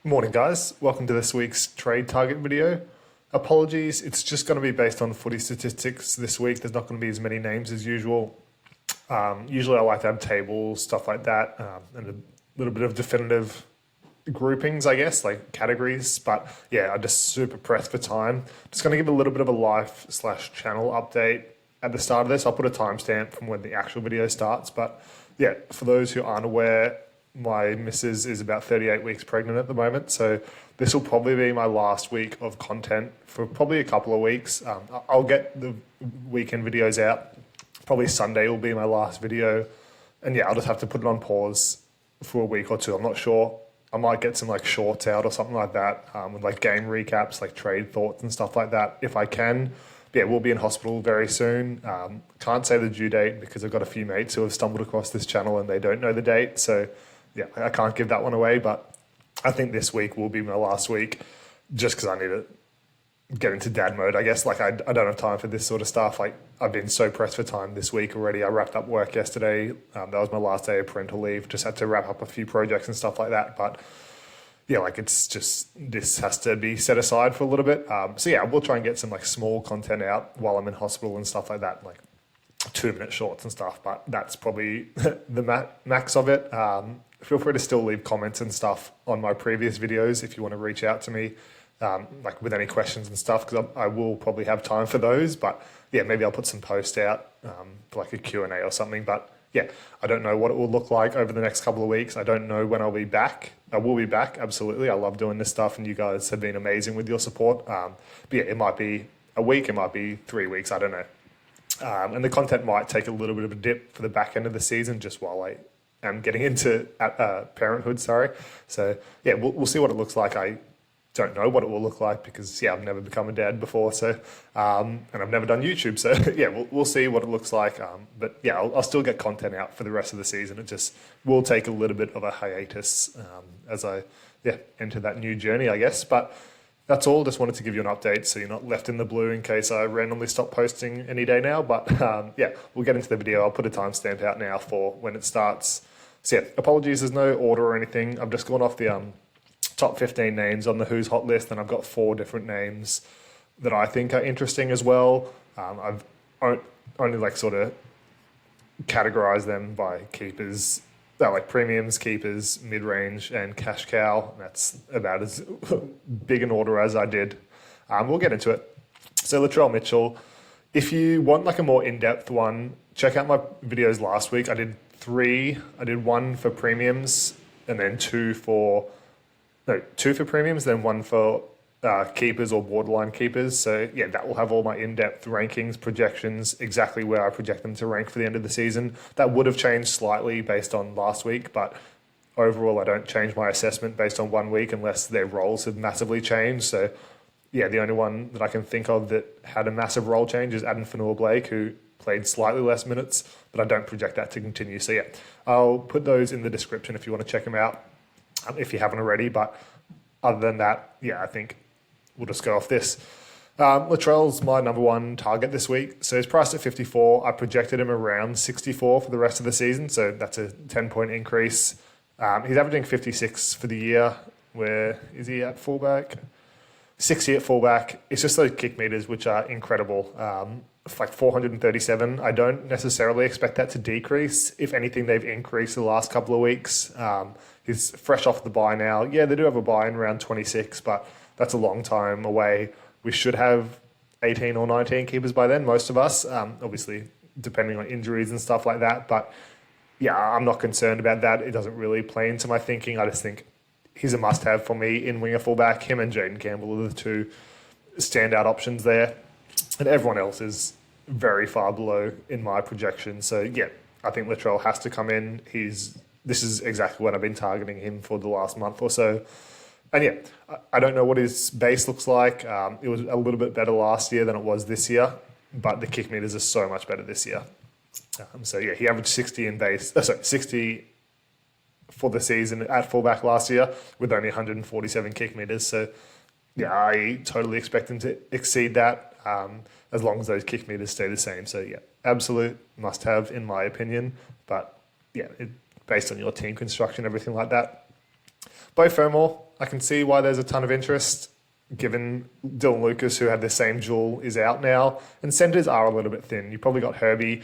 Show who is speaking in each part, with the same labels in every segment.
Speaker 1: Morning, guys. Welcome to this week's trade target video. Apologies, it's just going to be based on footy statistics this week. There's not going to be as many names as usual. Usually I like to have tables, stuff like that, and a little bit of definitive groupings, I guess, like categories. But yeah, I'm just super pressed for time. Just going to give a little bit of a live/channel update at the start of this. I'll put a timestamp from when the actual video starts. But yeah, for those who aren't aware, my missus is about 38 weeks pregnant at the moment, so this will probably be my last week of content for probably a couple of weeks. I'll get the weekend videos out. Probably Sunday will be my last video, and yeah, I'll just have to put it on pause for a week or two. I'm not sure. I might get some like shorts out or something like that, with like game recaps, like trade thoughts and stuff like that if I can. Yeah, we'll be in hospital very soon. Can't say the due date because I've got a few mates who have stumbled across this channel and they don't know the date, so yeah, I can't give that one away, but I think this week will be my last week just because I need to get into dad mode, I guess. Like I don't have time for this sort of stuff. Like I've been so pressed for time this week already. I wrapped up work yesterday. That was my last day of parental leave. Just had to wrap up a few projects and stuff like that. But yeah, like it's just, this has to be set aside for a little bit. So yeah, we'll try and get some like small content out while I'm in hospital and stuff like that, like 2-minute shorts and stuff, but that's probably the max of it. Feel free to still leave comments and stuff on my previous videos if you want to reach out to me, like with any questions and stuff, because I will probably have time for those. But yeah, maybe I'll put some posts out for like a Q&A or something. But yeah, I don't know what it will look like over the next couple of weeks. I don't know when I'll be back. I will be back, absolutely. I love doing this stuff, and you guys have been amazing with your support. But yeah, it might be a week, it might be 3 weeks, I don't know. And the content might take a little bit of a dip for the back end of the season just while I am getting into parenthood, sorry. So yeah, we'll see what it looks like. I don't know what it will look like because yeah, I've never become a dad before, so and I've never done YouTube, so yeah, we'll see what it looks like. But yeah, I'll still get content out for the rest of the season. It just will take a little bit of a hiatus as I enter that new journey, I guess. But that's all. Just wanted to give you an update so you're not left in the blue in case I randomly stop posting any day now. But yeah, we'll get into the video. I'll put a timestamp out now for when it starts. So yeah, apologies, there's no order or anything. I've just gone off the top 15 names on the Who's Hot list, and I've got 4 different names that I think are interesting as well. I've only like sort of categorized them by keepers. Like premiums, keepers, mid-range, and cash cow. That's about as big an order as I did. We'll get into it. So Latrell Mitchell, if you want like a more in-depth one, check out my videos last week. I did 3. I did 1 for premiums, and then 2 for premiums, then 1 for keepers or borderline keepers. So yeah, that will have all my in-depth rankings, projections, exactly where I project them to rank for the end of the season. That would have changed slightly based on last week, but overall I don't change my assessment based on 1 week unless their roles have massively changed. So yeah, the only one that I can think of that had a massive role change is Adam Fanua-Blake, who played slightly less minutes, but I don't project that to continue. So yeah, I'll put those in the description if you want to check them out, if you haven't already. But other than that, yeah, I think we'll just go off this. Latrell's my number 1 target this week. So he's priced at 54. I projected him around 64 for the rest of the season. So that's a 10-point increase. He's averaging 56 for the year. Where is he at fullback? 60 at fullback. It's just those kick meters, which are incredible. Like 437. I don't necessarily expect that to decrease. If anything, they've increased the last couple of weeks. He's fresh off the bye now. Yeah, they do have a bye in round 26, but that's a long time away. We should have 18 or 19 keepers by then, most of us, obviously depending on injuries and stuff like that. But yeah, I'm not concerned about that. It doesn't really play into my thinking. I just think he's a must-have for me in winger fullback. Him and Jaden Campbell are the 2 standout options there. And everyone else is very far below in my projection. So yeah, I think Latrell has to come in. This is exactly what I've been targeting him for the last month or so. And yeah, I don't know what his base looks like. It was a little bit better last year than it was this year, but the kick meters are so much better this year. So yeah, he averaged 60 in base. 60 for the season at fullback last year with only 147 kick meters. So yeah, I totally expect him to exceed that as long as those kick meters stay the same. So yeah, absolute must-have in my opinion. But yeah, based on your team construction, everything like that. Bo Fermor, I can see why there's a ton of interest, given Dylan Lucas, who had the same duel, is out now, and centres are a little bit thin. You probably got Herbie,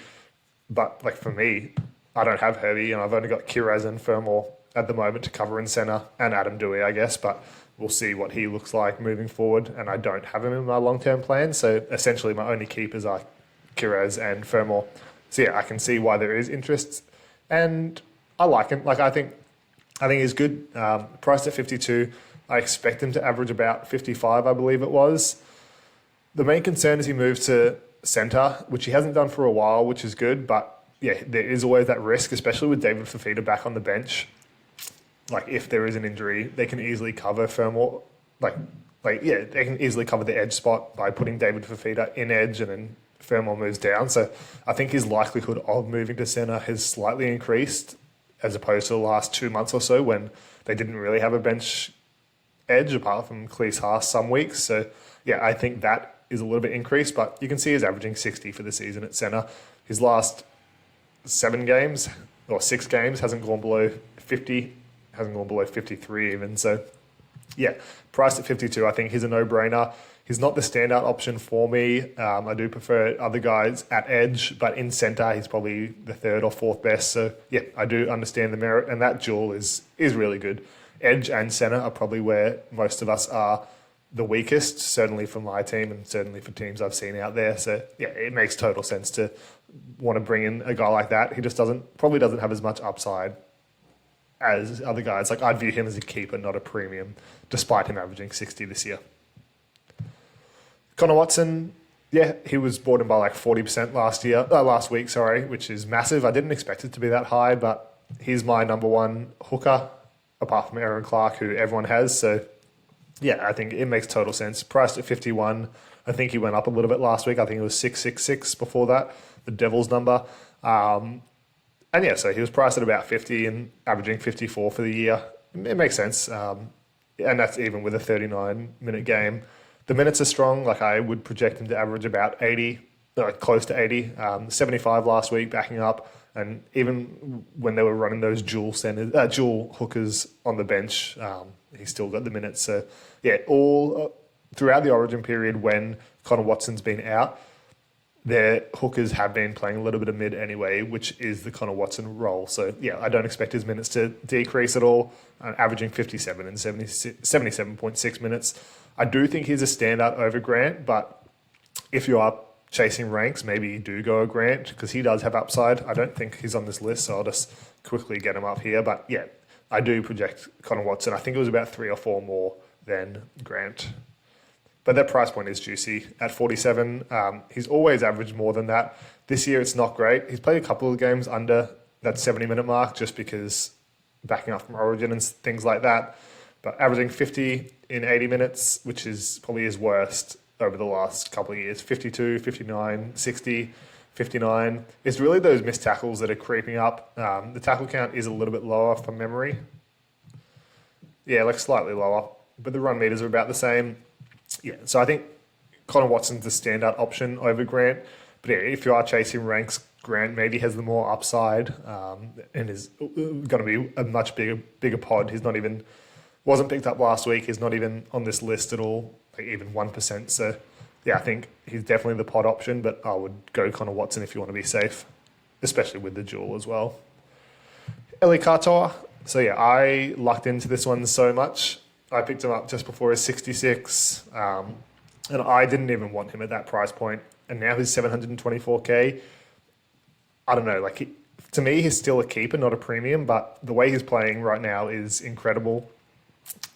Speaker 1: but like for me, I don't have Herbie, and I've only got Kiraz and Fermor at the moment to cover in centre, and Adam Dewey, I guess, but we'll see what he looks like moving forward, and I don't have him in my long-term plan, so essentially my only keepers are Kiraz and Fermor. So yeah, I can see why there is interest, and I like him. Like I think he's good. Priced at 52, I expect him to average about 55, I believe it was. The main concern is he moves to centre, which he hasn't done for a while, which is good, but yeah, there is always that risk, especially with David Fafita back on the bench. Like if there is an injury, they can easily cover Fermor. They can easily cover the edge spot by putting David Fafita in edge, and then Fermor moves down. So I think his likelihood of moving to centre has slightly increased as opposed to the last 2 months or so when they didn't really have a bench edge apart from Cleese Haas some weeks. So yeah, I think that is a little bit increased, but you can see he's averaging 60 for the season at centre. His last 7 games or 6 games hasn't gone below 50, hasn't gone below 53 even. So yeah, priced at 52, I think he's a no-brainer. He's not the standout option for me. I do prefer other guys at edge, but in centre, he's probably the 3rd or 4th best. So yeah, I do understand the merit, and that duel is really good. Edge and centre are probably where most of us are the weakest, certainly for my team and certainly for teams I've seen out there. So yeah, it makes total sense to want to bring in a guy like that. He just probably doesn't have as much upside as other guys. Like I'd view him as a keeper, not a premium, despite him averaging 60 this year. Connor Watson, yeah, he was bought in by like 40% last week, which is massive. I didn't expect it to be that high, but he's my number one hooker, apart from Aaron Clark, who everyone has. So yeah, I think it makes total sense. Priced at 51, I think he went up a little bit last week. I think it was 666 before that, the Devils number. And yeah, so he was priced at about 50 and averaging 54 for the year. It makes sense. And that's even with a 39-minute game. The minutes are strong. Like I would project him to average about 80, close to 80, 75 last week, backing up. And even when they were running those dual hookers on the bench, he still got the minutes. So yeah, all throughout the Origin period when Connor Watson's been out, their hookers have been playing a little bit of mid anyway, which is the Connor Watson role. So yeah, I don't expect his minutes to decrease at all, averaging 57 and 77.6 minutes. I do think he's a standout over Grant, but if you are chasing ranks, maybe you do go a Grant because he does have upside. I don't think he's on this list, so I'll just quickly get him up here. But yeah, I do project Connor Watson. I think it was about 3 or 4 more than Grant. But that price point is juicy at 47. He's always averaged more than that. This year it's not great. He's played a couple of games under that 70-minute mark just because backing up from Origin and things like that. But averaging 50 in 80 minutes, which is probably his worst over the last couple of years. 52, 59, 60, 59. It's really those missed tackles that are creeping up. The tackle count is a little bit lower from memory. Yeah, like slightly lower. But the run meters are about the same. Yeah, so I think Connor Watson's the standout option over Grant. But yeah, if you are chasing ranks, Grant maybe has the more upside and is going to be a much bigger pod. Wasn't picked up last week. He's not even on this list at all, like even 1%. So yeah, I think he's definitely the pod option, but I would go Connor Watson if you want to be safe, especially with the duel as well. Eli Katoa. So yeah, I lucked into this one so much. I picked him up just before his 66, and I didn't even want him at that price point. And now he's 724k. I don't know, to me, he's still a keeper, not a premium, but the way he's playing right now is incredible.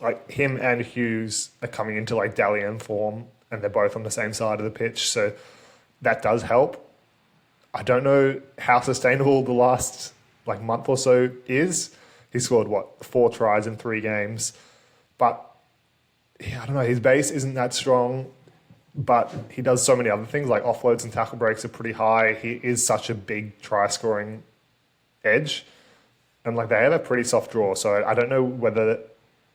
Speaker 1: Like him and Hughes are coming into like Dally M form, and they're both on the same side of the pitch, so that does help. I don't know how sustainable the last month or so is. He scored 4 tries in 3 games. But yeah, I don't know, his base isn't that strong, but he does so many other things, like offloads and tackle breaks are pretty high. He is such a big try-scoring edge. And they have a pretty soft draw, so I don't know whether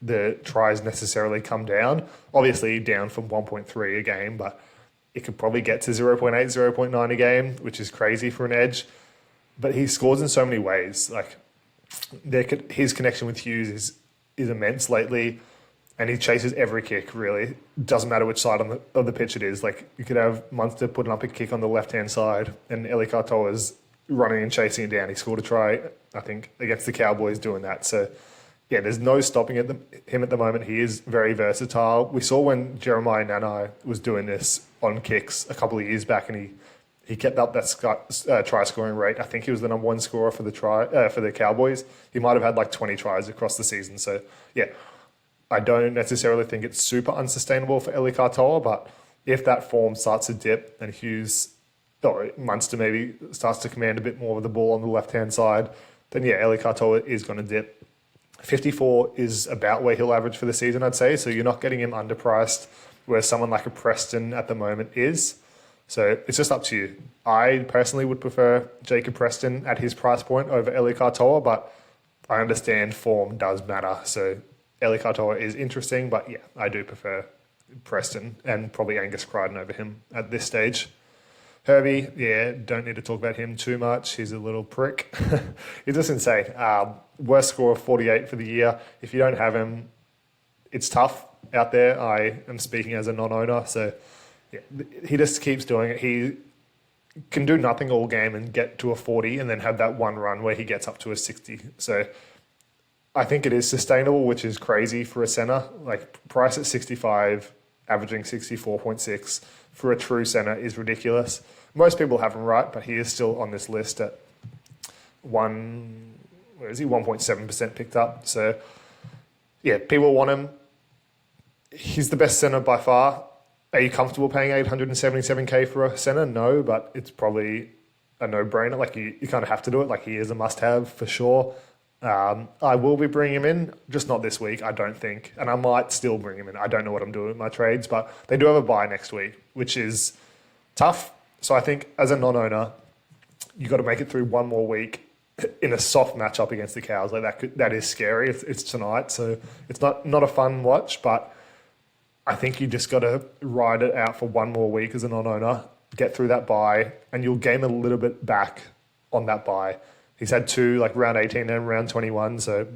Speaker 1: the tries necessarily come down. Obviously down from 1.3 a game, but it could probably get to 0.8, 0.9 a game, which is crazy for an edge. But he scores in so many ways. His connection with Hughes is immense lately. and he chases every kick, really. Doesn't matter which side of the pitch it is. Like, you could have Munster putting up a kick on the left-hand side, and Eli Katoa's running and chasing it down. He scored a try, I think, against the Cowboys doing that. So, yeah, there's no stopping him at the moment. He is very versatile. We saw when Jeremiah Nanai was doing this on kicks a couple of years back, and he kept up that try scoring rate. I think he was the number one scorer for the Cowboys. He might have had like 20 tries across the season. So, yeah, I don't necessarily think it's super unsustainable for Eli Katoa, but if that form starts to dip and Munster maybe starts to command a bit more of the ball on the left-hand side, then yeah, Eli Katoa is going to dip. 54 is about where he'll average for the season, I'd say. So you're not getting him underpriced, where someone like a Preston at the moment is. So it's just up to you. I personally would prefer Jacob Preston at his price point over Eli Katoa, but I understand form does matter. So Eli Katoa is interesting, but yeah, I do prefer Preston and probably Angus Crichton over him at this stage. Herbie, yeah, don't need to talk about him too much. He's a little prick. He's just insane. Worst score of 48 for the year. If you don't have him, it's tough out there. I am speaking as a non-owner, so yeah, he just keeps doing it. He can do nothing all game and get to a 40 and then have that one run where he gets up to a 60. So I think it is sustainable, which is crazy for a centre. Like, price at 65, averaging 64.6 for a true centre is ridiculous. Most people have him right, but he is still on this list at 1.7% picked up. So, yeah, people want him. He's the best centre by far. Are you comfortable paying $877K for a centre? No, but it's probably a no-brainer. Like, you kind of have to do it. Like, he is a must-have for sure. I will be bringing him in, just not this week, I don't think. And I might still bring him in. I don't know what I'm doing with my trades, but they do have a bye next week, which is tough. So I think as a non-owner, you got to make it through one more week in a soft matchup against the Cows. Like, that is scary. It's tonight, so it's not a fun watch, but I think you just got to ride it out for one more week as a non-owner, get through that bye, and you'll gain a little bit back on that bye. He's had two, like round 18 and round 21, so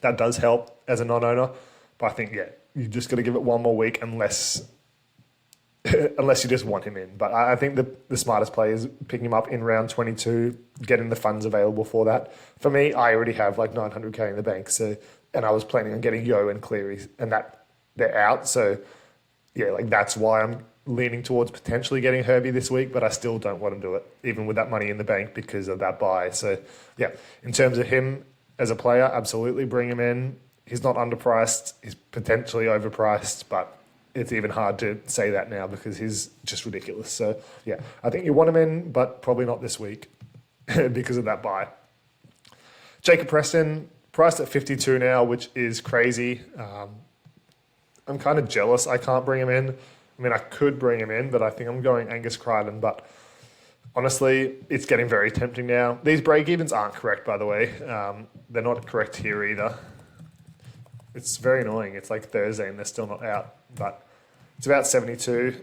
Speaker 1: that does help as a non-owner. But I think, yeah, you just got to give it one more week unless you just want him in. But I think the smartest play is picking him up in round 22, getting the funds available for that. For me, I already have like 900K in the bank, and I was planning on getting Yo and Cleary, and that they're out. So, yeah, like that's why I'm leaning towards potentially getting Herbie this week, but I still don't want to do it, even with that money in the bank, because of that buy. So, yeah, in terms of him as a player, absolutely bring him in. He's not underpriced. He's potentially overpriced, but it's even hard to say that now because he's just ridiculous. So, yeah, I think you want him in, but probably not this week because of that buy. Jacob Preston, priced at 52 now, which is crazy. I'm kind of jealous I can't bring him in. I mean, I could bring him in, but I think I'm going Angus Crichton. But honestly, it's getting very tempting now. These break-evens aren't correct, by the way. They're not correct here either. It's very annoying. It's like Thursday and they're still not out. But it's about 72.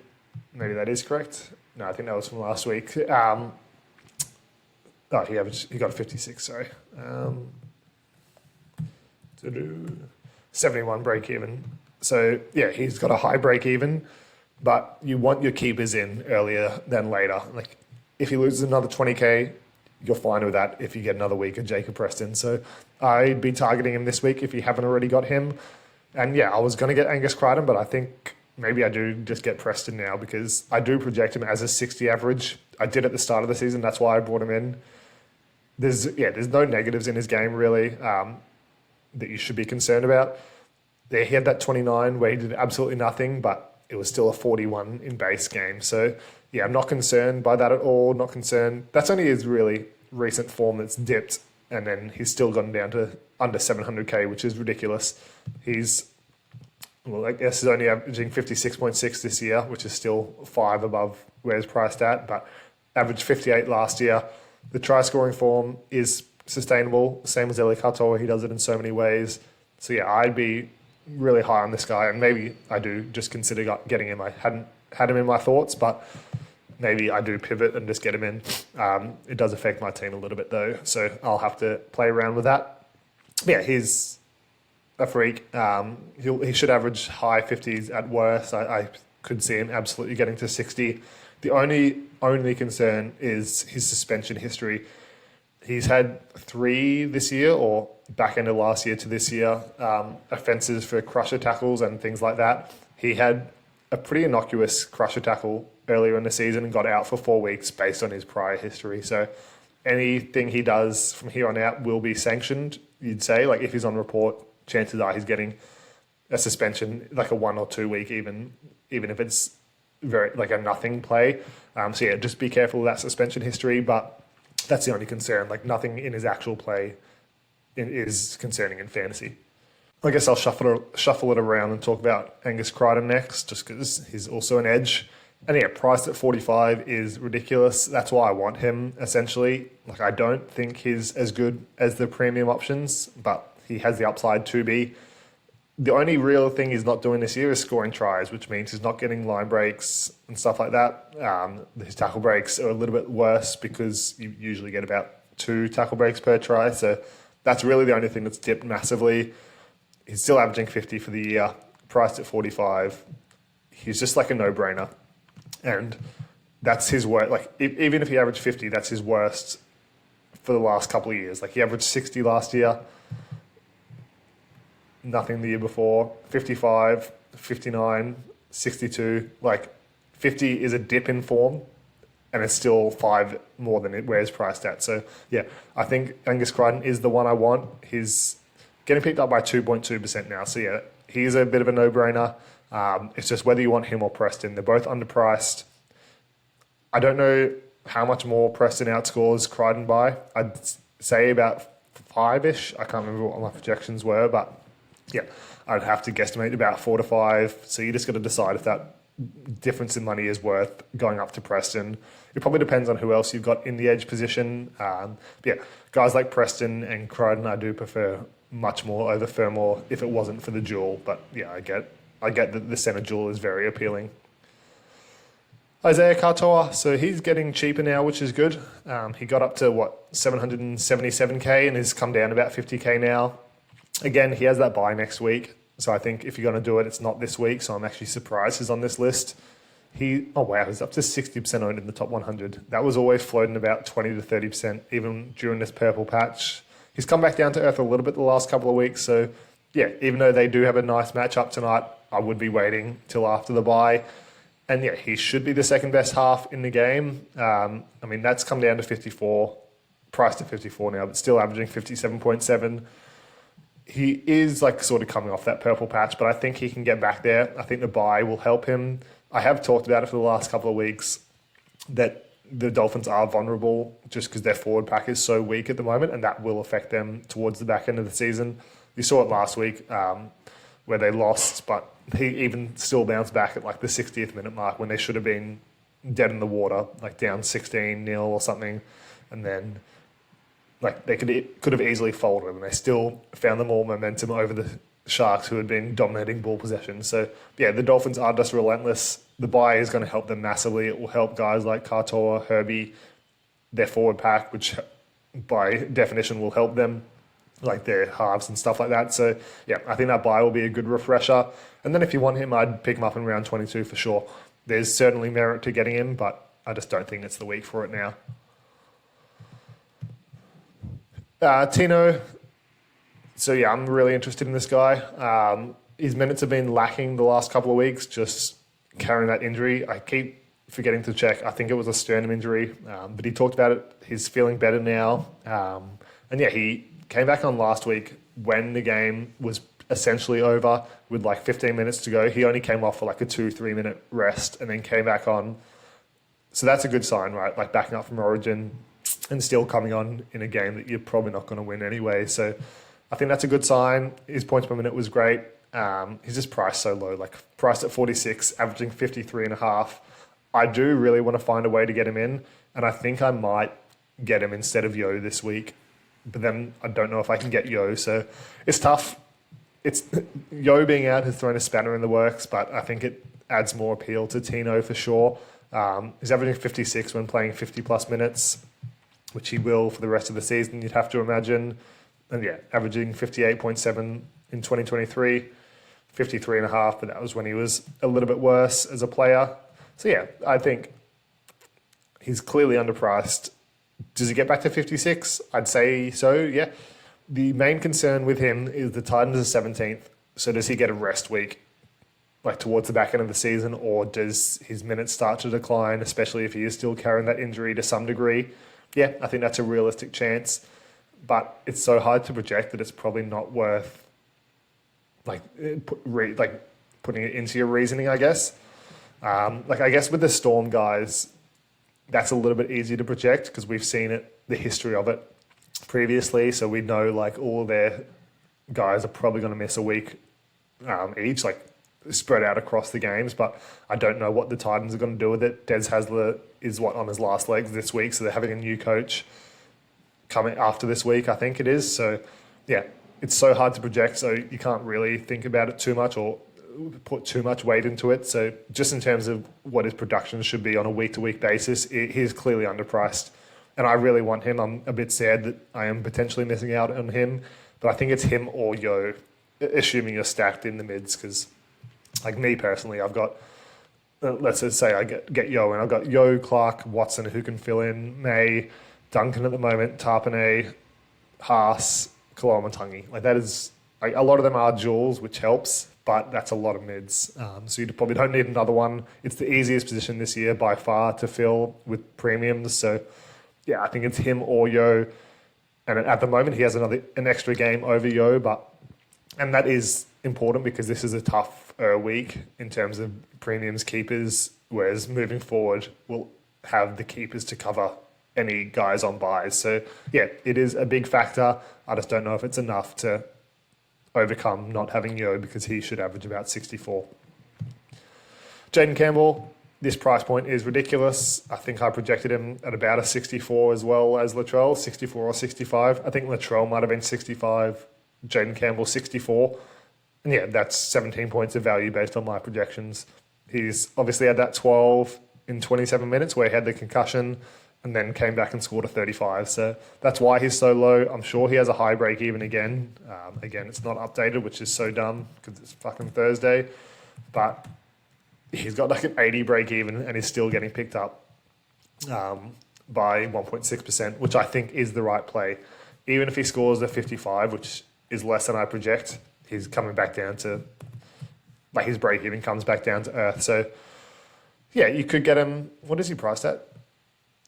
Speaker 1: Maybe that is correct. No, I think that was from last week. He got a 56, sorry. 71 break-even. So, yeah, he's got a high break-even. But you want your keepers in earlier than later. Like, if he loses another 20K, you're fine with that if you get another week of Jacob Preston. So I'd be targeting him this week if you haven't already got him. And yeah, I was going to get Angus Crichton, but I think maybe I do just get Preston now because I do project him as a 60 average. I did at the start of the season. That's why I brought him in. There's no negatives in his game really that you should be concerned about. He had that 29 where he did absolutely nothing, but it was still a 41 in base game. So, yeah, I'm not concerned by that at all. Not concerned. That's only his really recent form that's dipped, and then he's still gone down to under 700K, which is ridiculous. He's only averaging 56.6 this year, which is still 5 above where he's priced at, but averaged 58 last year. The try-scoring form is sustainable, same as Eli Katoa. He does it in so many ways. So, yeah, I'd be really high on this guy, and maybe I do just consider getting him. I hadn't had him in my thoughts, but maybe I do pivot and just get him in. It does affect my team a little bit though, so I'll have to play around with that. But yeah, he's a freak. He should average high 50s at worst. I could see him absolutely getting to 60. The only concern is his suspension history. He's had 3 this year, or back end of last year to this year, offences for crusher tackles and things like that. He had a pretty innocuous crusher tackle earlier in the season and got out for 4 weeks based on his prior history. So anything he does from here on out will be sanctioned, you'd say. Like if he's on report, chances are he's getting a suspension, like a 1 or 2 week, even if it's very like a nothing play. So yeah, just be careful of that suspension history. But that's the only concern. Like nothing in his actual play is concerning in fantasy. I guess I'll shuffle it around and talk about Angus Crichton next, just because he's also an edge. And yeah, priced at 45 is ridiculous. That's why I want him, essentially. Like I don't think he's as good as the premium options, but he has the upside to be. The only real thing he's not doing this year is scoring tries, which means he's not getting line breaks and stuff like that. His tackle breaks are a little bit worse because you usually get about 2 tackle breaks per try. So that's really the only thing that's dipped massively. He's still averaging 50 for the year, priced at 45. He's just like a no-brainer. And that's his worst. Like even if he averaged 50, that's his worst for the last couple of years. Like he averaged 60 last year. Nothing the year before, 55, 59, 62. Like 50 is a dip in form and it's still 5 more than where it's priced at. So yeah, I think Angus Crichton is the one I want. He's getting picked up by 2.2% now. So yeah, he's a bit of a no-brainer. It's just whether you want him or Preston. They're both underpriced. I don't know how much more Preston outscores Crichton by. I'd say about 5-ish. I can't remember what my projections were, but yeah, I'd have to guesstimate about 4 to 5. So you just got to decide if that difference in money is worth going up to Preston. It probably depends on who else you've got in the edge position. Yeah, guys like Preston and Crichton, I do prefer much more over Fermor if it wasn't for the duel. But yeah, I get that the centre duel is very appealing. Isaiah Katoa, so he's getting cheaper now, which is good. He got up to 777k and has come down about 50k now. Again, he has that bye next week. So I think if you're going to do it, it's not this week. So I'm actually surprised he's on this list. He's up to 60% owned in the top 100. That was always floating about 20 to 30%, even during this purple patch. He's come back down to earth a little bit the last couple of weeks. So yeah, even though they do have a nice matchup tonight, I would be waiting till after the bye. And yeah, he should be the second best half in the game. That's come down to 54, priced at 54 now, but still averaging 57.7. He is like sort of coming off that purple patch, but I think he can get back there. I think the bye will help him. I have talked about it for the last couple of weeks that the Dolphins are vulnerable just because their forward pack is so weak at the moment, and that will affect them towards the back end of the season. You saw it last week where they lost, but he even still bounced back at like the 60th minute mark when they should have been dead in the water, like down 16-0 or something, and then like they could have easily folded, and they still found them all momentum over the Sharks, who had been dominating ball possession. So yeah, the Dolphins are just relentless. The bye is going to help them massively. It will help guys like Katoa, Herbie, their forward pack, which by definition will help them, like their halves and stuff like that. So yeah, I think that bye will be a good refresher. And then if you want him, I'd pick him up in round 22 for sure. There's certainly merit to getting him, but I just don't think it's the week for it now. Tino. So yeah, I'm really interested in this guy. His minutes have been lacking the last couple of weeks, just carrying that injury. I keep forgetting to check. I think it was a sternum injury, but he talked about it. He's feeling better now. And yeah, he came back on last week when the game was essentially over with like 15 minutes to go. He only came off for like a 2-3 minute rest and then came back on. So that's a good sign, right? Like backing up from Origin and still coming on in a game that you're probably not going to win anyway. So I think that's a good sign. His points per minute was great. He's just priced so low, like priced at 46, averaging 53.5. I do really want to find a way to get him in, and I think I might get him instead of Yo this week. But then I don't know if I can get Yo, so it's tough. It's Yo being out has thrown a spanner in the works, but I think it adds more appeal to Tino for sure. He's averaging 56 when playing 50 plus minutes, which he will for the rest of the season, you'd have to imagine. And yeah, averaging 58.7 in 2023, 53.5, but that was when he was a little bit worse as a player. So yeah, I think he's clearly underpriced. Does he get back to 56? I'd say so, yeah. The main concern with him is the Titans are 17th. So does he get a rest week, like towards the back end of the season, or does his minutes start to decline, especially if he is still carrying that injury to some degree? Yeah, I think that's a realistic chance, but it's so hard to project that it's probably not worth putting it into your reasoning, I guess. I guess with the Storm guys, that's a little bit easier to project because we've seen it, the history of it previously. So we know like all their guys are probably going to miss a week each, like spread out across the games. But I don't know what the Titans are going to do with it. Des Hasler is on his last legs this week, so they're having a new coach coming after this week, I think it is. So yeah, it's so hard to project, so you can't really think about it too much or put too much weight into it. So just in terms of what his production should be on a week-to-week basis, he's clearly underpriced. And I really want him. I'm a bit sad that I am potentially missing out on him, but I think it's him or Yo, assuming you're stacked in the mids, because like me personally, I've got, let's just say I get Yo, and I've got Yo, Clark, Watson, who can fill in, May, Duncan at the moment, Tarpanay, Haas, Koloamatangi. Like that is, like a lot of them are duals, which helps, but that's a lot of mids. So you probably don't need another one. It's the easiest position this year by far to fill with premiums. So yeah, I think it's him or Yo. And at the moment, he has an extra game over Yo, and that is important because this is a tough week in terms of premiums keepers, whereas moving forward, we'll have the keepers to cover any guys on buys. So yeah, it is a big factor. I just don't know if it's enough to overcome not having Yo, because he should average about 64. Jaden Campbell, this price point is ridiculous. I think I projected him at about a 64 as well as Latrell, 64 or 65. I think Latrell might have been 65, Jaden Campbell 64. And yeah, that's 17 points of value based on my projections. He's obviously had that 12 in 27 minutes where he had the concussion and then came back and scored a 35. So that's why he's so low. I'm sure he has a high break even again. Again, it's not updated, which is so dumb because it's fucking Thursday. But he's got like an 80 break even and he's still getting picked up by 1.6%, which I think is the right play. Even if he scores a 55, which is less than I project, he's coming back down to, like his break even comes back down to earth. So yeah, you could get him, what is he priced at?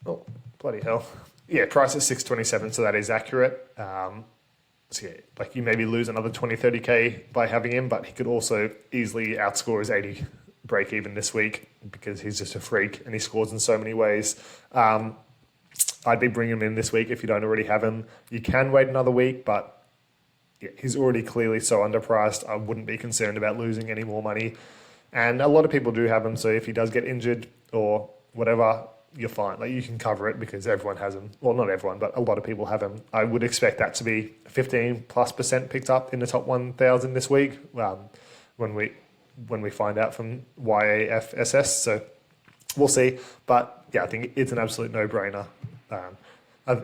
Speaker 1: Oh, bloody hell. Yeah, price at 627, so that is accurate. So yeah, like you maybe lose another 20, 30K by having him, but he could also easily outscore his 80 break even this week because he's just a freak and he scores in so many ways. I'd be bringing him in this week if you don't already have him. You can wait another week, but yeah, he's already clearly so underpriced. I wouldn't be concerned about losing any more money. And a lot of people do have him, so if he does get injured or whatever, you're fine. Like you can cover it because everyone has him. Well, not everyone, but a lot of people have him. I would expect that to be 15+% picked up in the top 1,000 this week when we find out from YAFSS. So we'll see. But yeah, I think it's an absolute no-brainer.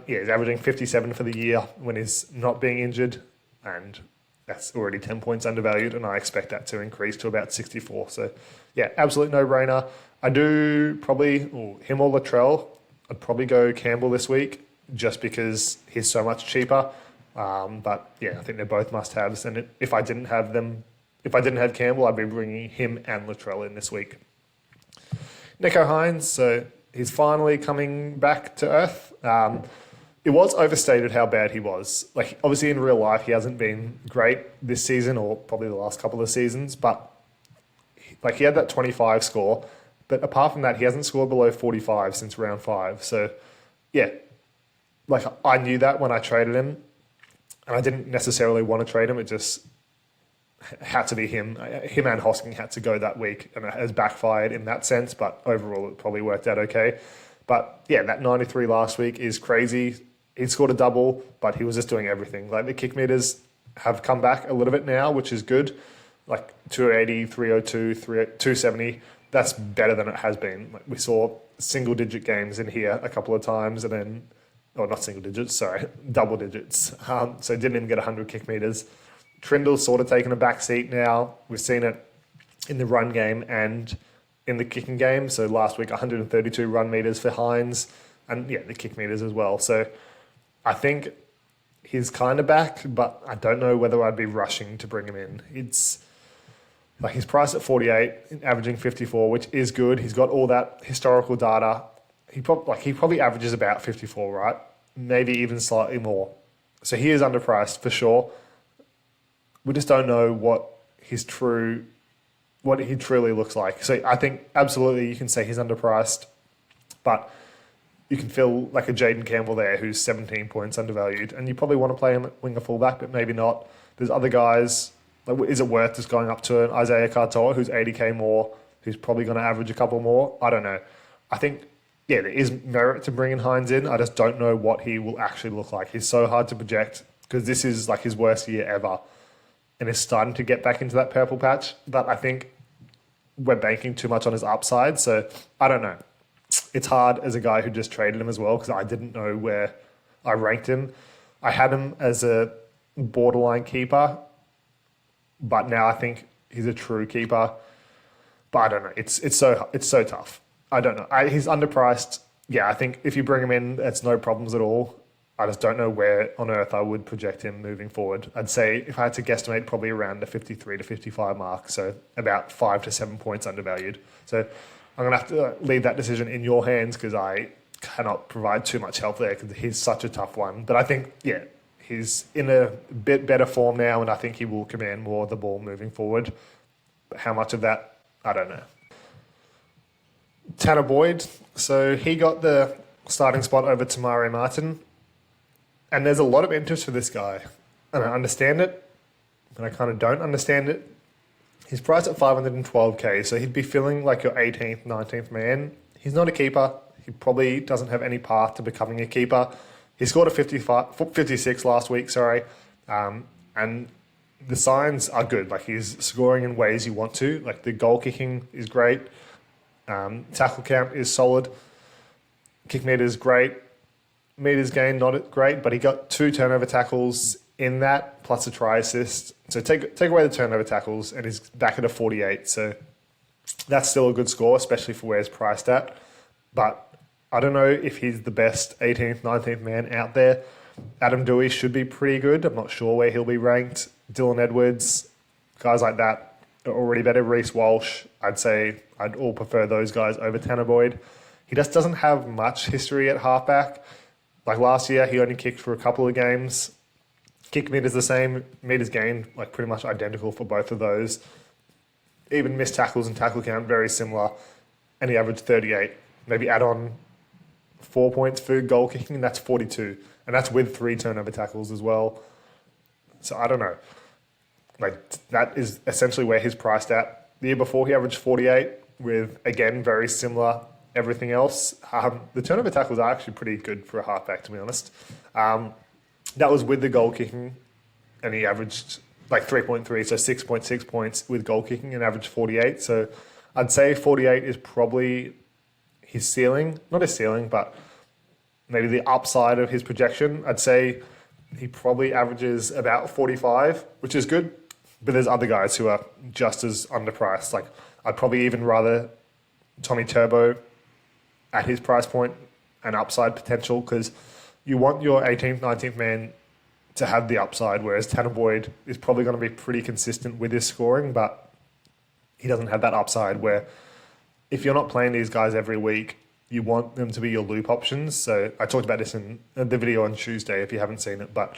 Speaker 1: He's averaging 57 for the year when he's not being injured, and that's already 10 points undervalued, and I expect that to increase to about 64. So yeah, absolute no-brainer. I do probably, him or Latrell, I'd probably go Campbell this week just because he's so much cheaper. But yeah, I think they're both must-haves. And if I didn't have Campbell, I'd be bringing him and Latrell in this week. Nico Hines, so he's finally coming back to earth. It was overstated how bad he was. Like, obviously in real life, he hasn't been great this season or probably the last couple of seasons, but like he had that 25 score. But apart from that, he hasn't scored below 45 since round 5. So, yeah, like I knew that when I traded him, and I didn't necessarily want to trade him. It just had to be him. Him and Hosking had to go that week, and it has backfired in that sense. But overall, it probably worked out okay. But yeah, that 93 last week is crazy. He scored a double, but he was just doing everything. Like the kick meters have come back a little bit now, which is good. Like 280, 302, 270. That's better than it has been. Like we saw single-digit games in here a couple of times, and then, not single digits, sorry, double digits. So didn't even get 100 kick meters. Trindle's sort of taken a back seat now. We've seen it in the run game and in the kicking game. So last week, 132 run meters for Hines, and the kick meters as well. So I think he's kind of back, but I don't know whether I'd be rushing to bring him in. It's like he's priced at 48, averaging 54, which is good. He's got all that historical data. He probably averages about 54, right? Maybe even slightly more. So he is underpriced for sure. We just don't know what he truly looks like. So I think absolutely you can say he's underpriced, but you can feel like a Jaden Campbell there who's 17 points undervalued, and you probably want to play him at winger fullback, but maybe not. There's other guys. Like, is it worth just going up to an Isaiah Katoa who's 80k more, who's probably going to average a couple more? I don't know. I think, there is merit to bringing Hines in. I just don't know what he will actually look like. He's so hard to project because this is like his worst year ever, and is starting to get back into that purple patch. But I think we're banking too much on his upside, so I don't know. It's hard as a guy who just traded him as well because I didn't know where I ranked him. I had him as a borderline keeper, but now I think he's a true keeper. But I don't know. It's so tough. I don't know. He's underpriced. Yeah, I think if you bring him in, it's no problems at all. I just don't know where on earth I would project him moving forward. I'd say if I had to guesstimate, probably around the 53 to 55 mark, so about 5 to 7 points undervalued. So I'm going to have to leave that decision in your hands because I cannot provide too much help there because he's such a tough one. But I think, he's in a bit better form now, and I think he will command more of the ball moving forward. But how much of that, I don't know. Tanner Boyd, so he got the starting spot over Tamari Martin, and there's a lot of interest for this guy, and I understand it, and I kind of don't understand it. He's priced at 512k, so he'd be feeling like your 18th, 19th man. He's not a keeper. He probably doesn't have any path to becoming a keeper. He scored a 56 last week, and the signs are good. Like, he's scoring in ways you want to. Like, the goal kicking is great. Tackle count is solid. Kick meter is great. Meters gained, not great, but he got 2 turnover tackles in that, plus a try assist. So take away the turnover tackles, and he's back at a 48. So that's still a good score, especially for where he's priced at. But I don't know if he's the best 18th, 19th man out there. Adam Dewey should be pretty good. I'm not sure where he'll be ranked. Dylan Edwards, guys like that are already better. Reece Walsh, I'd say I'd all prefer those guys over Tanner Boyd. He just doesn't have much history at halfback. Like last year, he only kicked for a couple of games. Kick meters the same, meters gained, like pretty much identical for both of those. Even missed tackles and tackle count, very similar. And he averaged 38. Maybe add on 4 points for goal kicking, and that's 42. And that's with 3 turnover tackles as well. So I don't know. Like, that is essentially where he's priced at. The year before, he averaged 48 with, again, very similar everything else. The turnover tackles are actually pretty good for a halfback, to be honest. That was with the goal kicking, and he averaged like 3.3, so 6.6 points with goal kicking and averaged 48. So I'd say 48 is probably his ceiling. Not his ceiling, but maybe the upside of his projection. I'd say he probably averages about 45, which is good. But there's other guys who are just as underpriced. Like, I'd probably even rather Tommy Turbo at his price point and upside potential, because you want your 18th, 19th man to have the upside, whereas Tanner Boyd is probably going to be pretty consistent with his scoring, but he doesn't have that upside where if you're not playing these guys every week, you want them to be your loop options. So I talked about this in the video on Tuesday if you haven't seen it, but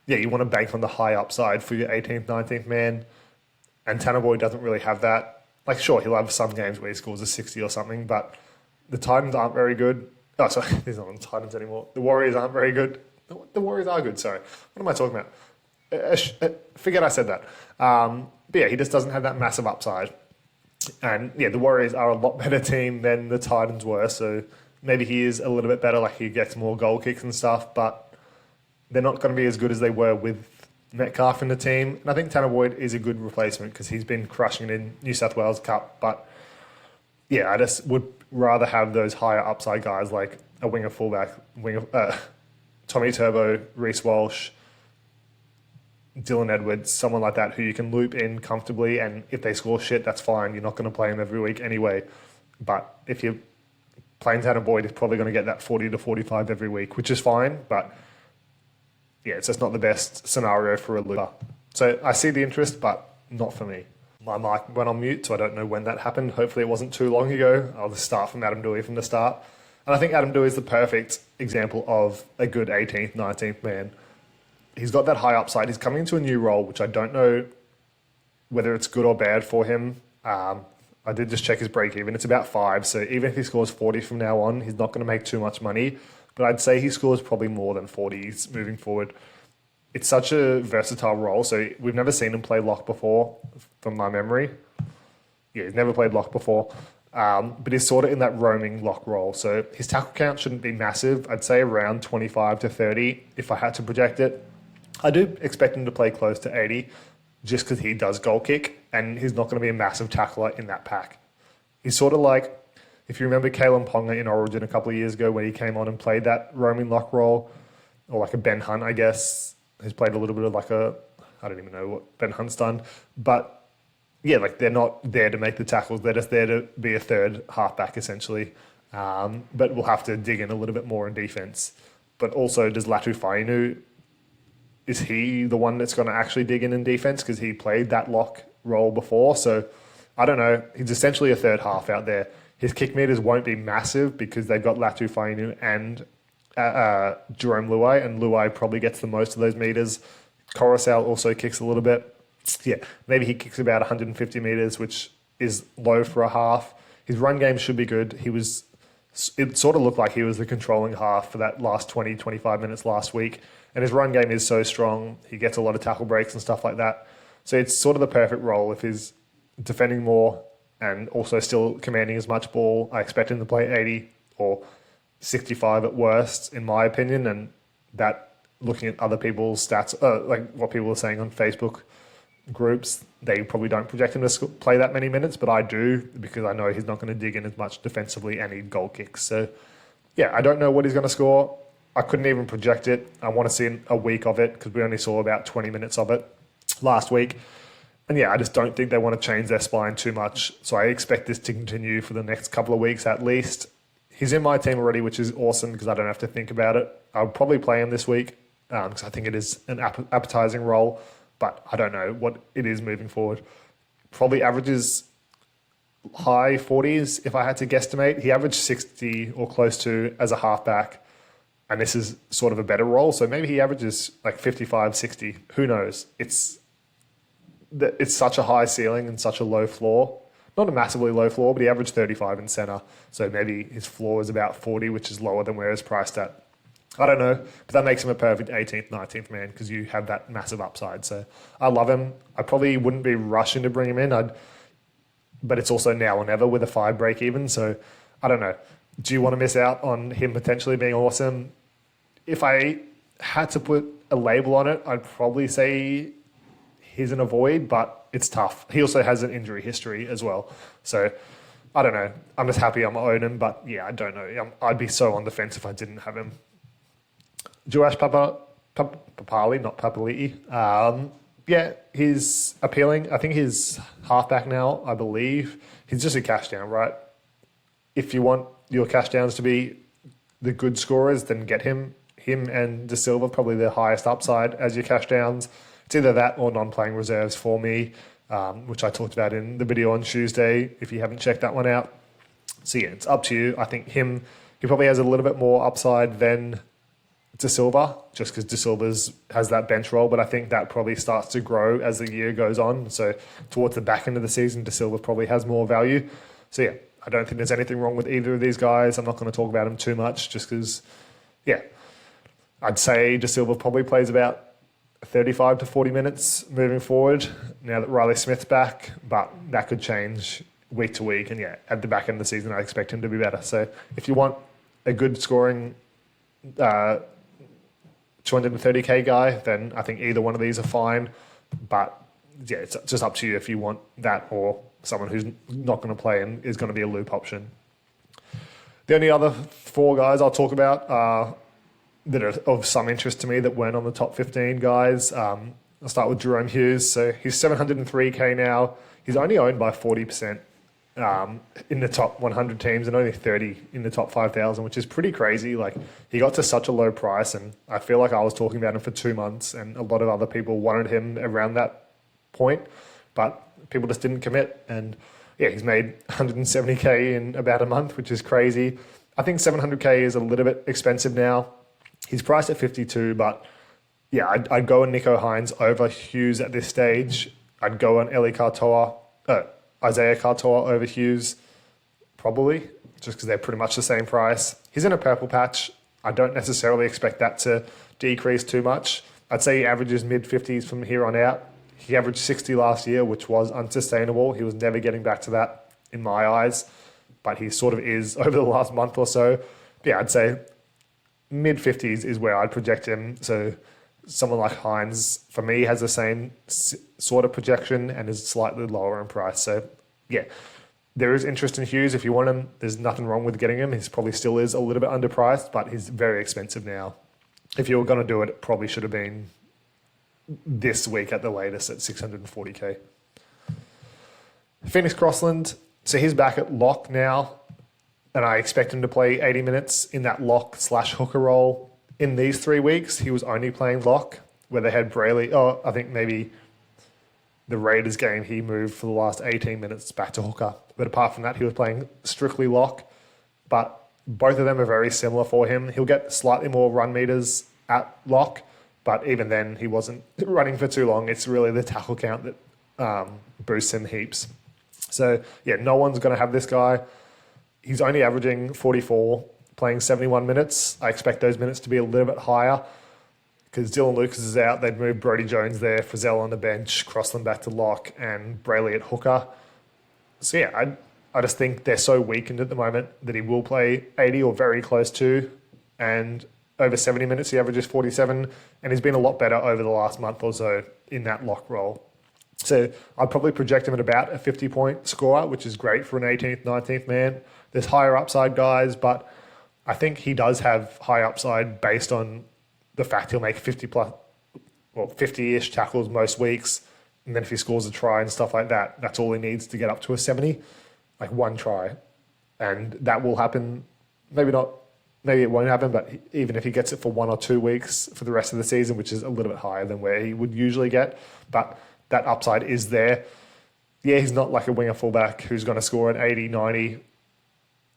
Speaker 1: yeah, you want to bank on the high upside for your 18th, 19th man, and Tanner Boyd doesn't really have that. Like, sure, he'll have some games where he scores a 60 or something, but the Titans aren't very good. Oh, sorry, he's not on the Titans anymore. The Warriors aren't very good. The Warriors are good, sorry. What am I talking about? Forget I said that. But yeah, he just doesn't have that massive upside. And yeah, the Warriors are a lot better team than the Titans were, so maybe he is a little bit better, like he gets more goal kicks and stuff, but they're not going to be as good as they were with Metcalf in the team. And I think Tanner Boyd is a good replacement because he's been crushing it in New South Wales Cup. But yeah, I just would rather have those higher upside guys like a winger fullback, Tommy Turbo, Reece Walsh, Dylan Edwards, someone like that who you can loop in comfortably, and if they score shit, that's fine. You're not going to play him every week anyway. But if you're playing Tanner Boyd, he's probably going to get that 40 to 45 every week, which is fine. But yeah, it's just not the best scenario for a looper. So I see the interest, but not for me. My mic went on mute, so I don't know when that happened. Hopefully it wasn't too long ago. I'll just start from Adam Doueihi from the start. And I think Adam Doueihi is the perfect example of a good 18th, 19th man. He's got that high upside. He's coming into a new role, which I don't know whether it's good or bad for him. I did just check his break even. It's about 5. So even if he scores 40 from now on, he's not going to make too much money. But I'd say he scores probably more than 40s moving forward. It's such a versatile role. So we've never seen him play lock before, from my memory. Yeah, he's never played lock before. But he's sort of in that roaming lock role. So his tackle count shouldn't be massive. I'd say around 25 to 30 if I had to project it. I do expect him to play close to 80 just because he does goal kick and he's not going to be a massive tackler in that pack. He's sort of like, if you remember Kalen Ponga in Origin a couple of years ago when he came on and played that roaming lock role, or like a Ben Hunt, I guess, who's played a little bit of like a, I don't even know what Ben Hunt's done. But yeah, like they're not there to make the tackles. They're just there to be a third halfback essentially. But we'll have to dig in a little bit more in defense. But also, does Latu Fainu, is he the one that's going to actually dig in defense? Because he played that lock role before. So I don't know. He's essentially a third half out there. His kick meters won't be massive because they've got Latu Fainu and Jerome Luai, and Luai probably gets the most of those meters. Coruscant also kicks a little bit. Yeah, maybe he kicks about 150 meters, which is low for a half. His run game should be good. It sort of looked like he was the controlling half for that last 20, 25 minutes last week. And his run game is so strong. He gets a lot of tackle breaks and stuff like that. So it's sort of the perfect role if he's defending more and also still commanding as much ball. I expect him to play 80 or 65 at worst, in my opinion. And that, looking at other people's stats, like what people are saying on Facebook groups, they probably don't project him to play that many minutes, but I do because I know he's not going to dig in as much defensively and need goal kicks. So yeah, I don't know what he's going to score. I couldn't even project it. I want to see a week of it because we only saw about 20 minutes of it last week. And yeah, I just don't think they want to change their spine too much. So I expect this to continue for the next couple of weeks at least. He's in my team already, which is awesome because I don't have to think about it. I'll probably play him this week because I think it is an appetizing role, but I don't know what it is moving forward. Probably averages high 40s if I had to guesstimate. He averaged 60 or close to as a halfback, and this is sort of a better role. So maybe he averages like 55, 60. Who knows? It's such a high ceiling and such a low floor. Not a massively low floor, but he averaged 35 in center. So maybe his floor is about 40, which is lower than where it's priced at. I don't know, but that makes him a perfect 18th, 19th man because you have that massive upside. So I love him. I probably wouldn't be rushing to bring him in, but it's also now or never with a 5 break even. So I don't know. Do you want to miss out on him potentially being awesome? If I had to put a label on it, I'd probably say he's an avoid, but it's tough. He also has an injury history as well. So I don't know. I'm just happy I'm owning him, but yeah, I don't know. I'd be so on the fence if I didn't have him. Joash Papali, not Papali'i. Yeah, he's appealing. I think he's halfback now, I believe. He's just a cash down, right? If you want your cash downs to be the good scorers, then get him. Him and De Silva, probably the highest upside as your cash downs. It's either that or non-playing reserves for me, which I talked about in the video on Tuesday, if you haven't checked that one out. So yeah, it's up to you. I think he probably has a little bit more upside than De Silva, just because De Silva has that bench role, but I think that probably starts to grow as the year goes on. So towards the back end of the season, De Silva probably has more value. So yeah, I don't think there's anything wrong with either of these guys. I'm not going to talk about them too much just because, yeah, I'd say De Silva probably plays about 35 to 40 minutes moving forward now that Riley Smith's back, but that could change week to week. And yeah, at the back end of the season, I expect him to be better. So if you want a good scoring 230k guy, then I think either one of these are fine. But yeah, it's just up to you if you want that or someone who's not going to play and is going to be a loop option. The only other 4 guys I'll talk about that are of some interest to me that weren't on the top 15 guys. I'll start with Jerome Hughes. So he's 703k now. He's only owned by 40% in the top 100 teams and only 30 in the top 5,000, which is pretty crazy. Like, he got to such a low price, and I feel like I was talking about him for 2 months, and a lot of other people wanted him around that point, but people just didn't commit. And yeah, he's made 170k in about a month, which is crazy. I think 700k is a little bit expensive now. He's priced at 52, but yeah, I'd go on Nico Hines over Hughes at this stage. I'd go on Isaiah Katoa over Hughes, probably, just because they're pretty much the same price. He's in a purple patch. I don't necessarily expect that to decrease too much. I'd say he averages mid-50s from here on out. He averaged 60 last year, which was unsustainable. He was never getting back to that in my eyes, but he sort of is over the last month or so. Yeah, I'd say mid-50s is where I'd project him. So someone like Hines, for me, has the same sort of projection and is slightly lower in price. So yeah, there is interest in Hughes. If you want him, there's nothing wrong with getting him. He probably still is a little bit underpriced, but he's very expensive now. If you were going to do it, it probably should have been this week at the latest at 640k. Phoenix Crossland, so he's back at lock now, and I expect him to play 80 minutes in that lock/hooker role. In these 3 weeks, he was only playing lock, where they had Brayley. Oh, I think maybe the Raiders game, he moved for the last 18 minutes back to hooker. But apart from that, he was playing strictly lock. But both of them are very similar for him. He'll get slightly more run meters at lock, but even then, he wasn't running for too long. It's really the tackle count that boosts him heaps. So yeah, no one's going to have this guy. He's only averaging 44, playing 71 minutes. I expect those minutes to be a little bit higher because Dylan Lucas is out. They'd moved Brodie Jones there, Frizzell on the bench, Crossland back to lock, and Brayley at hooker. So yeah, I just think they're so weakened at the moment that he will play 80 or very close to, and over 70 minutes he averages 47, and he's been a lot better over the last month or so in that lock role. So I'd probably project him at about a 50-point score, which is great for an 18th, 19th man. There's higher upside guys, but I think he does have high upside based on the fact he'll make 50-ish tackles most weeks. And then if he scores a try and stuff like that, that's all he needs to get up to a 70, like one try. And that will happen. Maybe not, maybe it won't happen, but even if he gets it for 1 or 2 weeks for the rest of the season, which is a little bit higher than where he would usually get, but that upside is there. Yeah, he's not like a winger fullback who's going to score an 80, 90,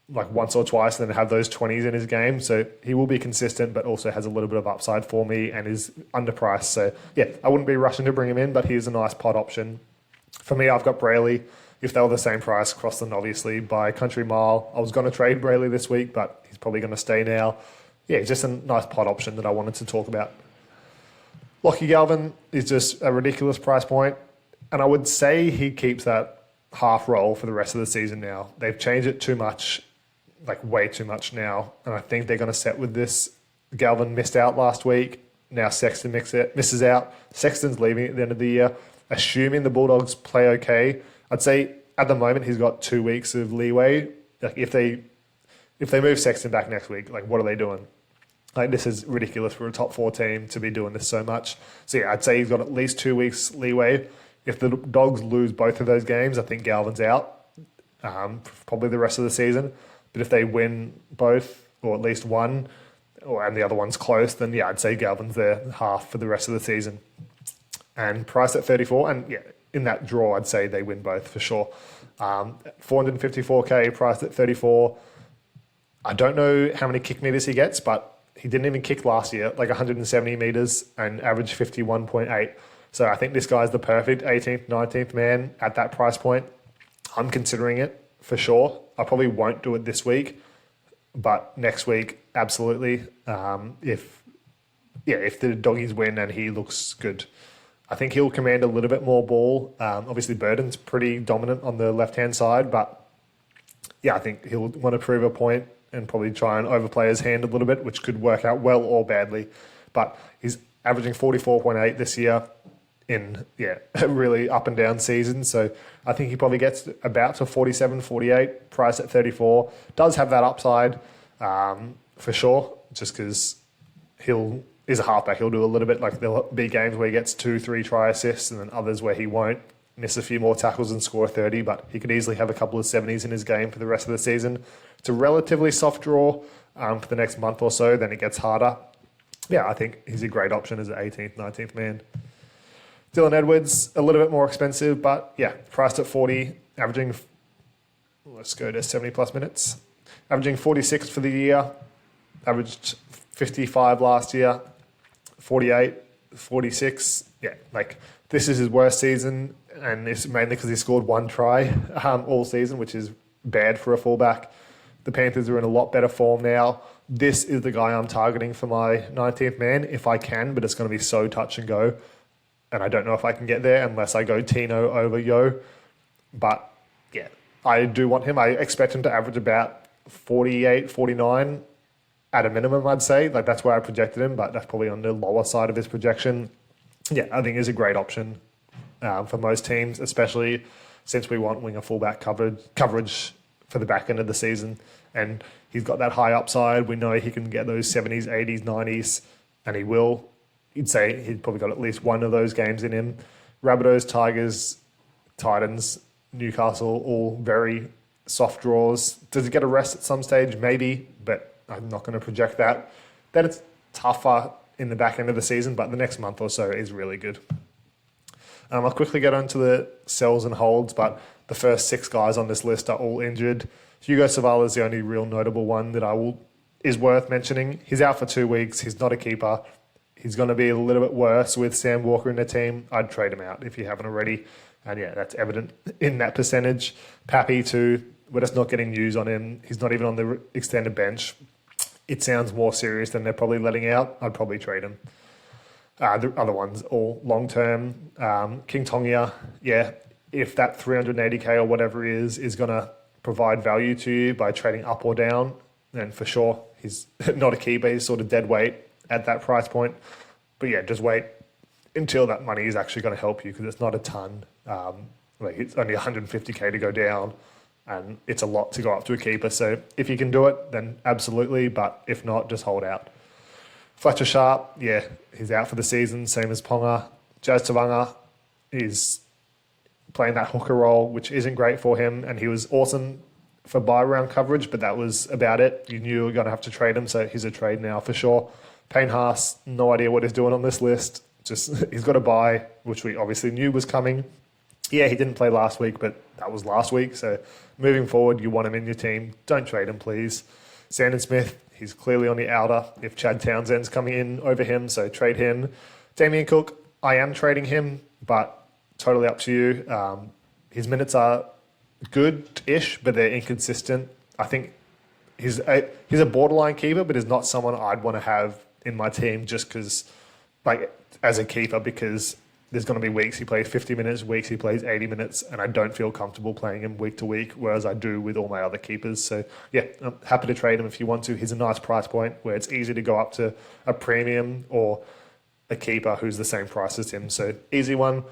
Speaker 1: like once or twice and then have those 20s in his game. So he will be consistent, but also has a little bit of upside for me and is underpriced. So yeah, I wouldn't be rushing to bring him in, but he's a nice pod option. For me, I've got Brayley. If they were the same price, Crossland obviously by country mile. I was going to trade Brayley this week, but he's probably going to stay now. Yeah, just a nice pod option that I wanted to talk about. Lockie Galvin is just a ridiculous price point, and I would say he keeps that half role for the rest of the season now. They've changed it too much, like way too much now, and I think they're going to set with this. Galvin missed out last week. Now Sexton misses out. Sexton's leaving at the end of the year. Assuming the Bulldogs play okay, I'd say at the moment he's got 2 weeks of leeway. Like if they move Sexton back next week, like what are they doing? Like this is ridiculous for a top 4 team to be doing this so much. So yeah, I'd say he's got at least 2 weeks leeway. If the Dogs lose both of those games, I think Galvin's out probably the rest of the season. But if they win both, or at least one, and the other one's close, then yeah, I'd say Galvin's there half for the rest of the season. And priced at 34, and yeah, in that draw, I'd say they win both for sure. 454k priced at 34. I don't know how many kick meters he gets, but he didn't even kick last year, like 170 meters and averaged 51.8. So I think this guy's the perfect 18th, 19th man at that price point. I'm considering it for sure. I probably won't do it this week, but next week, absolutely. If the Doggies win and he looks good, I think he'll command a little bit more ball. Obviously, Burden's pretty dominant on the left-hand side, but yeah, I think he'll want to prove a point and probably try and overplay his hand a little bit, which could work out well or badly. But he's averaging 44.8 this year in a really up and down season. So I think he probably gets about to 47, 48, price at 34. Does have that upside for sure, just because he'll is a halfback. He'll do a little bit, like there'll be games where he gets 2-3 try assists and then others where he won't miss a few more tackles and score 30, but he could easily have a couple of 70s in his game for the rest of the season. It's a relatively soft draw for the next month or so, then it gets harder. Yeah, I think he's a great option as an 18th, 19th man. Dylan Edwards, a little bit more expensive, but yeah, priced at 40, averaging, let's go to 70 plus minutes. Averaging 46 for the year, averaged 55 last year, 48, 46. Yeah, like this is his worst season, and it's mainly because he scored one try all season, which is bad for a fullback. The Panthers are in a lot better form now. This is the guy I'm targeting for my 19th man if I can, but it's going to be so touch and go. And I don't know if I can get there unless I go Tino over Yo. But yeah, I do want him. I expect him to average about 48, 49 at a minimum, I'd say. Like that's where I projected him, but that's probably on the lower side of his projection. Yeah, I think he's a great option for most teams, especially since we want winger fullback coverage for the back end of the season. And he's got that high upside. We know he can get those 70s, 80s, 90s, and he will. You'd say he's probably got at least one of those games in him. Rabbitohs, Tigers, Titans, Newcastle, all very soft draws. Does he get a rest at some stage? Maybe, but I'm not going to project that. Then it's tougher in the back end of the season, but the next month or so is really good. I'll quickly get onto the sells and holds, but the first 6 guys on this list are all injured. Hugo Savala is the only real notable one that is worth mentioning. He's out for 2 weeks. He's not a keeper. He's going to be a little bit worse with Sam Walker in the team. I'd trade him out if you haven't already. And yeah, that's evident in that percentage. Pappy too, we're just not getting news on him. He's not even on the extended bench. It sounds more serious than they're probably letting out. I'd probably trade him. The other ones, all long-term. King Tongia, yeah, if that 380k or whatever is going to provide value to you by trading up or down, then for sure, he's not a keeper. He's sort of dead weight at that price point. But yeah, just wait until that money is actually going to help you because it's not a ton. Like it's only 150k to go down and it's a lot to go up to a keeper. So if you can do it, then absolutely. But if not, just hold out. Fletcher Sharp, yeah, he's out for the season, same as Ponga. Jazz Tavanga is playing that hooker role, which isn't great for him. And he was awesome for buy round coverage, but that was about it. You knew you were going to have to trade him, so he's a trade now for sure. Payne Haas, no idea what he's doing on this list. Just he's got a buy, which we obviously knew was coming. Yeah, he didn't play last week, but that was last week. So moving forward, you want him in your team. Don't trade him, please. Sandon Smith, he's clearly on the outer if Chad Townsend's coming in over him, so trade him. Damien Cook, I am trading him, but totally up to you. His minutes are good-ish, but they're inconsistent. I think he's a borderline keeper, but is not someone I'd want to have in my team just because, like, as a keeper, because there's going to be weeks he plays 50 minutes, weeks he plays 80 minutes, and I don't feel comfortable playing him week to week, whereas I do with all my other keepers. So, yeah, I'm happy to trade him if you want to. He's a nice price point where it's easy to go up to a premium or a keeper who's the same price as him. So, easy one.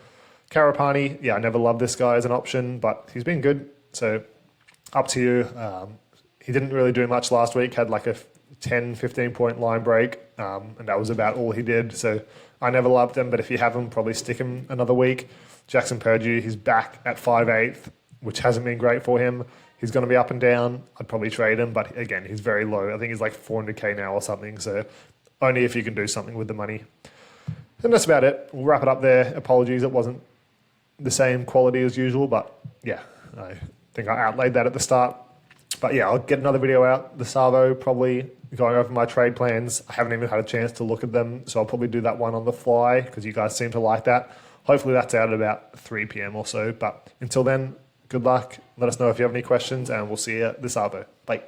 Speaker 1: Karapani, yeah, I never loved this guy as an option, but he's been good. So, up to you. He didn't really do much last week, had like a 10, 15-point line break, and that was about all he did. So, I never loved him, but if you have him, probably stick him another week. Jackson Purdue, he's back at 5'8", which hasn't been great for him. He's going to be up and down. I'd probably trade him, but again, he's very low. I think he's like 400k now or something, so only if you can do something with the money. And that's about it. We'll wrap it up there. Apologies, it wasn't the same quality as usual, but yeah, I think I outlaid that at the start. But yeah, I'll get another video out. The Savo, probably going over my trade plans. I haven't even had a chance to look at them, so I'll probably do that one on the fly because you guys seem to like that. Hopefully that's out at about 3 p.m. or so. But until then, good luck. Let us know if you have any questions, and we'll see you at the Savo. Bye.